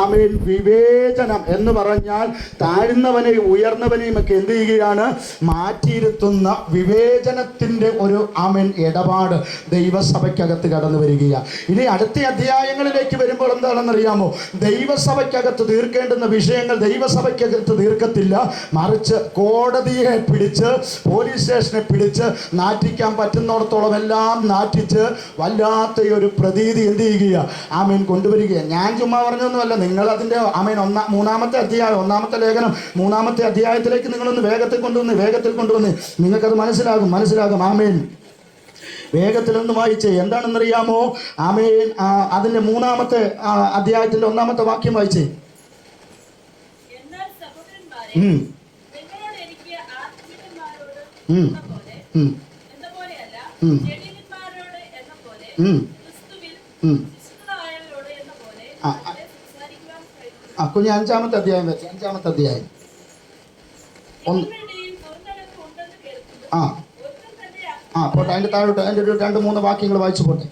ആമേൻ. വിവേചനം എന്ന് പറഞ്ഞാൽ താഴ്ന്നവനെയും ഉയർന്നവനെയും ഒക്കെ എന്ത് ചെയ്യുകയാണ്? മാറ്റിയിരുത്തുന്ന വിവേചനത്തിന്റെ ഒരു ആമേൻ ഇടപാട് ദൈവസഭയ്ക്കകത്ത് കടന്നു വരികയാണ്. ഇനി അടുത്ത അധ്യായങ്ങളിലേക്ക് വരുമ്പോൾ എന്താണെന്നറിയാമോ? ദൈവസഭയ്ക്കകത്ത് തീർക്കേണ്ടുന്ന വിഷയങ്ങൾ ദൈവസഭയ്ക്കകത്ത് തീർക്കത്തില്ല, മറിച്ച് കോടതിയെ പിടിച്ച് പോലീസ് സ്റ്റേഷനെ പിടിച്ച് നാറ്റിക്കാൻ പറ്റുന്നിടത്തോളം എല്ലാം നാറ്റിച്ച് വല്ലാത്ത ഒരു പ്രതീതി എന്ത് ചെയ്യുക? ആമേൻ കൊണ്ടുവരികയാണ്. ഞാൻ ചുമ്മാ പറഞ്ഞൊന്നുമല്ല, നിങ്ങൾ അതിൻ്റെ ആമേൻ മൂന്നാമത്തെ അധ്യായം, ഒന്നാമത്തെ ലേഖനം മൂന്നാമത്തെ അധ്യായത്തിലേക്ക് നിങ്ങളൊന്ന് വേഗത്തിൽ കൊണ്ടുവന്ന് നിങ്ങൾക്കത് മനസ്സിലാകും. ആമേൻ. വേഗത്തിലൊന്ന് വായിച്ചേ. എന്താണെന്നറിയാമോ? ആമേൻ. അതിൻ്റെ മൂന്നാമത്തെ അധ്യായത്തിൻ്റെ ഒന്നാമത്തെ വാക്യം വായിച്ചേ. കുഞ്ഞ് അഞ്ചാമത്തെ അധ്യായം വെച്ച്, അഞ്ചാമത്തെ അധ്യായം പോട്ടെ. അതിൻ്റെ താഴോട്ട് അതിൻ്റെ ഒരു 2-3 വാക്യങ്ങൾ വായിച്ചു പോട്ടെ.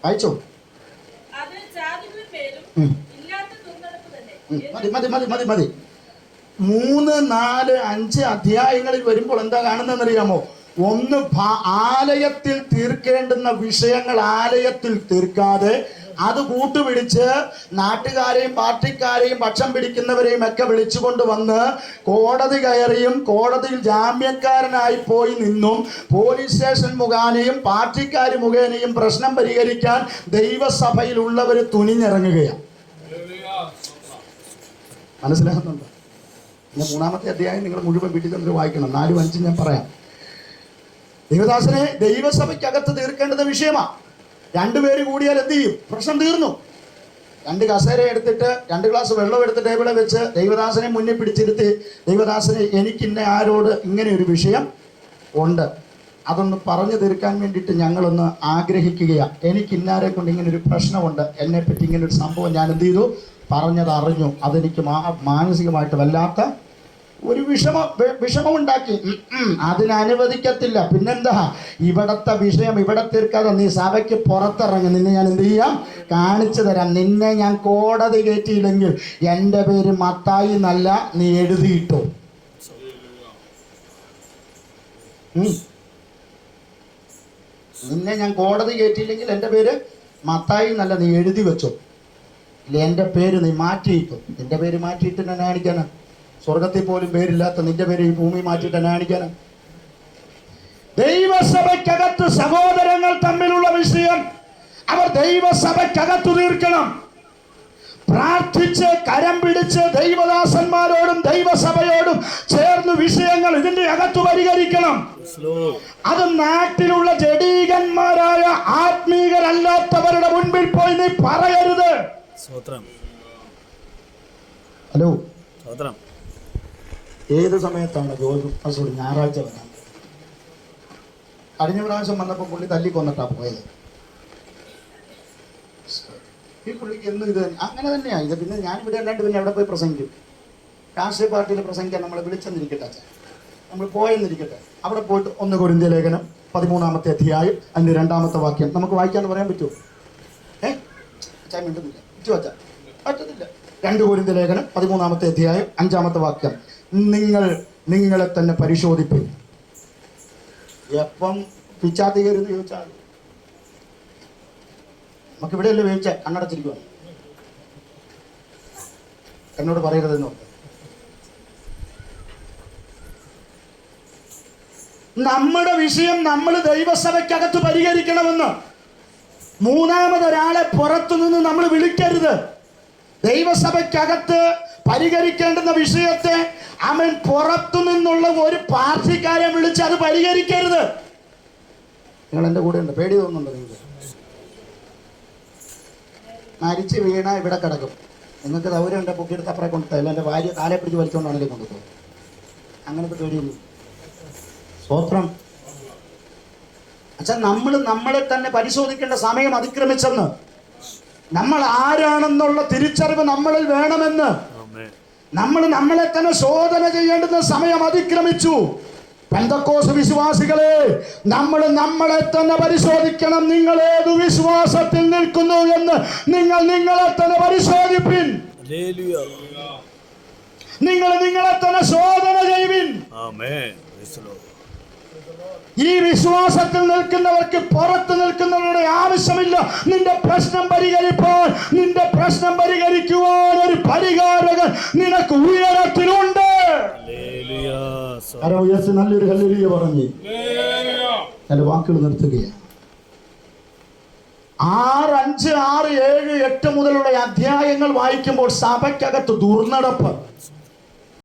വായിച്ചോ. മതി. 3, 4, 5 അധ്യായങ്ങളിൽ വരുമ്പോൾ എന്താ കാണുന്നതെന്നറിയാമോ? ഒന്ന്, ആലയത്തിൽ തീർക്കേണ്ടുന്ന വിഷയങ്ങൾ ആലയത്തിൽ തീർക്കാതെ അത് കൂട്ടുപിടിച്ച് നാട്ടുകാരെയും പാർട്ടിക്കാരെയും പക്ഷം പിടിക്കുന്നവരെയും ഒക്കെ വിളിച്ചുകൊണ്ട് വന്ന് കോടതി കയറിയും കോടതിയിൽ ജാമ്യക്കാരനായി പോയി നിന്നും പോലീസ് സ്റ്റേഷൻ മുഖാനയും പാർട്ടിക്കാർ മുഖേനയും പ്രശ്നം പരിഹരിക്കാൻ ദൈവസഭയിലുള്ളവർ തുനിഞ്ഞിറങ്ങുകയാണ്. മനസ്സിലാകുന്നുണ്ടോ? പിന്നെ മൂന്നാമത്തെ അധ്യായം നിങ്ങൾ മുഴുവൻ വീട്ടിൽ തന്നെ വായിക്കണം. 4, 5 ഞാൻ പറയാം. ദൈവദാസനെ ദൈവസഭയ്ക്കകത്ത് തീർക്കേണ്ടത് വിഷയമാണ്. 2 പേര് കൂടിയാൽ എന്ത് ചെയ്യും? പ്രശ്നം തീർന്നു. 2 കസേര എടുത്തിട്ട് 2 ഗ്ലാസ് വെള്ളം എടുത്ത് ടേബിളിൽ വെച്ച് ദൈവദാസനെ മുന്നിൽ പിടിച്ചിരുത്തി, ദൈവദാസനെ എനിക്കിന്ന ആരോട് ഇങ്ങനെ ഒരു വിഷയം ഉണ്ട്, അതൊന്ന് പറഞ്ഞു തീർക്കാൻ വേണ്ടിയിട്ട് ഞങ്ങളൊന്ന് ആഗ്രഹിക്കുകയാണ്. എനിക്ക് ഇന്നാരെ കൊണ്ട് ഇങ്ങനൊരു പ്രശ്നമുണ്ട്, എന്നെപ്പറ്റി ഇങ്ങനൊരു സംഭവം ഞാൻ എന്ത് ചെയ്തു? പറഞ്ഞതറിഞ്ഞു. അതെനിക്ക് മാനസികമായിട്ട് വല്ലാത്ത ഒരു വിഷമമുണ്ടാക്കി. അതിനനുവദിക്കത്തില്ല. പിന്നെന്താ? ഇവിടത്തെ വിഷയം ഇവിടെ തീർക്കാതെ നീ സഭയ്ക്ക് പുറത്തിറങ്ങി, നിന്നെ ഞാൻ എന്ത് ചെയ്യാം? കാണിച്ചു തരാം. നിന്നെ ഞാൻ കോടതി കയറ്റിയില്ലെങ്കിൽ എൻ്റെ പേര് മത്തായി എന്നല്ല, നീ എഴുതിയിട്ടോ. നിന്നെ ഞാൻ കോടതി കയറ്റിയില്ലെങ്കിൽ എൻ്റെ പേര് മത്തായി എന്നല്ല, നീ എഴുതി വെച്ചോ. ഇല്ല, എൻ്റെ പേര് നീ മാറ്റിയിട്ടു. നിന്റെ പേര് മാറ്റിയിട്ട് എന്നെ കാണിക്കാനാ? സ്വർഗത്തിൽ പോലും പേരില്ലാത്ത നിന്റെ പേര് ഈ ഭൂമി മാറ്റിയിട്ട് എന്നെ കാണിക്കാനാ? ദൈവസഭയ്ക്കകത്ത് സഹോദരങ്ങൾ തമ്മിലുള്ള വിഷയം അവർ ദൈവസഭയ്ക്കകത്ത് തീർക്കണം. പ്രാർത്ഥിച്ച് കരം പിടിച്ച് ദൈവദാസന്മാരോടും ദൈവസഭയോടും ചേർന്ന് വിഷയങ്ങൾ ഇതിന്റെ അകത്ത് പരിഹരിക്കണം. അത് നാട്ടിലുള്ള ജഡീകന്മാരായ ആത്മീകരല്ലാത്തവരുടെ മുൻപിൽ പോയി നീ പറയരുത്. ഹലോ, ഏത് സമയത്താണ് ഞായറാഴ്ച വരാൻ? കഴിഞ്ഞ പ്രാവശ്യം വന്നപ്പോൾ പുള്ളി തല്ലിക്കൊന്നിട്ടാ പോയത്. ഈ പുള്ളിക്ക് എന്നും ഇത് അങ്ങനെ തന്നെയാണ്. ഇത് പിന്നെ ഞാനിവിടെ അല്ലാണ്ട് പിന്നെ എവിടെ പോയി പ്രസംഗിക്കും? രാഷ്ട്രീയ പാർട്ടിയിൽ പ്രസംഗിക്കാൻ നമ്മളെ വിളിച്ചെന്നിരിക്കട്ടെ, നമ്മൾ പോയെന്നിരിക്കട്ടെ. അവിടെ പോയിട്ട് 1 കൊരിന്ത്യർ ലേഖനം 13-ാമത്തെ അധ്യായം അതിൻ്റെ 2-ാമത്തെ വാക്യം നമുക്ക് വായിക്കാന്ന് പറയാൻ പറ്റുമോ? മിണ്ടുന്നില്ല, പറ്റത്തില്ല. 2 കൊരിന്ത്യർ ലേഖനം 13-ാമത്തെ അധ്യായം 5-ാമത്തെ വാക്യം. നിങ്ങളെ തന്നെ പരിശോധിപ്പി. എപ്പം പിച്ചാത്തി കയറുന്നു ചോദിച്ചാൽ നമുക്ക് ഇവിടെയല്ലേ വേവിച്ച കണ്ണടച്ചിരിക്കുക. എന്നോട് പറയരുതെന്ന് ഓർത്ത് നമ്മുടെ വിഷയം നമ്മൾ ദൈവസഭയ്ക്കകത്ത് പരിഹരിക്കണമെന്ന് മൂന്നാമതൊരാളെ പുറത്തുനിന്ന് നമ്മൾ വിളിക്കരുത്. ദൈവസഭയ്ക്കകത്ത് പരിഹരിക്കേണ്ടുന്ന വിഷയത്തെ അവൻ പുറത്തു നിന്നുള്ള ഒരു പാർട്ടിക്കാരെ വിളിച്ച് അത് പരിഹരിക്കരുത്. നിങ്ങൾ എൻ്റെ കൂടെ ഉണ്ട്. പേടി തോന്നുന്നുണ്ടോ നിങ്ങൾക്ക്? മരിച്ച് വീണ ഇവിടെ കിടക്കും. നിങ്ങൾക്ക് ദൗര്യം ഉണ്ട്, പൊക്കിയെടുത്ത് അപ്പുറം കൊണ്ടുപോയില്ല. എൻ്റെ ഭാര്യ കാലെ പിടിച്ച് വലിച്ചുകൊണ്ടാണെങ്കിലും കൊണ്ടുപോകും. അങ്ങനത്തെ പേടിയൊന്നും. സ്തോത്രം. അച്ഛാ, നമ്മളെ തന്നെ പരിശോധിക്കേണ്ട സമയം അതിക്രമിച്ചെന്ന്, നമ്മൾ ആരാണെന്നുള്ള തിരിച്ചറിവ് നമ്മളിൽ വേണമെന്ന്, നമ്മളെ തന്നെ ശോധന ചെയ്യേണ്ടുന്ന സമയം അതിക്രമിച്ചു. പെന്തക്കോസ്ത് വിശ്വാസികളെ, നമ്മളെ തന്നെ പരിശോധിക്കണം. നിങ്ങൾ ഏതു വിശ്വാസത്തിൽ നിൽക്കുന്നു എന്ന് നിങ്ങളെ തന്നെ പരിശോധിപ്പിൻ. നിങ്ങളെ തന്നെ ശോധന ചെയ്യുവിൻ. ഈ വിശ്വാസത്തിൽ നിൽക്കുന്നവർക്ക് പുറത്ത് നിൽക്കുന്നവരുടെ ആവശ്യമില്ല. നിന്റെ പ്രശ്നം പരിഹരിക്കുവാൻ ഒരു പരിഹാരകൻ നിനക്ക് ഉയരത്തിലുണ്ട്. ഉയർത്തി നല്ലൊരു ഹല്ലേലൂയ പറഞ്ഞ് എന്റെ വാക്കുകൾ നിർത്തുകയാണ്. 6, 5, 6, 7, 8 മുതലുള്ള അധ്യായങ്ങൾ വായിക്കുമ്പോൾ സഭയ്ക്കകത്ത് ദുർനടപ്പ്,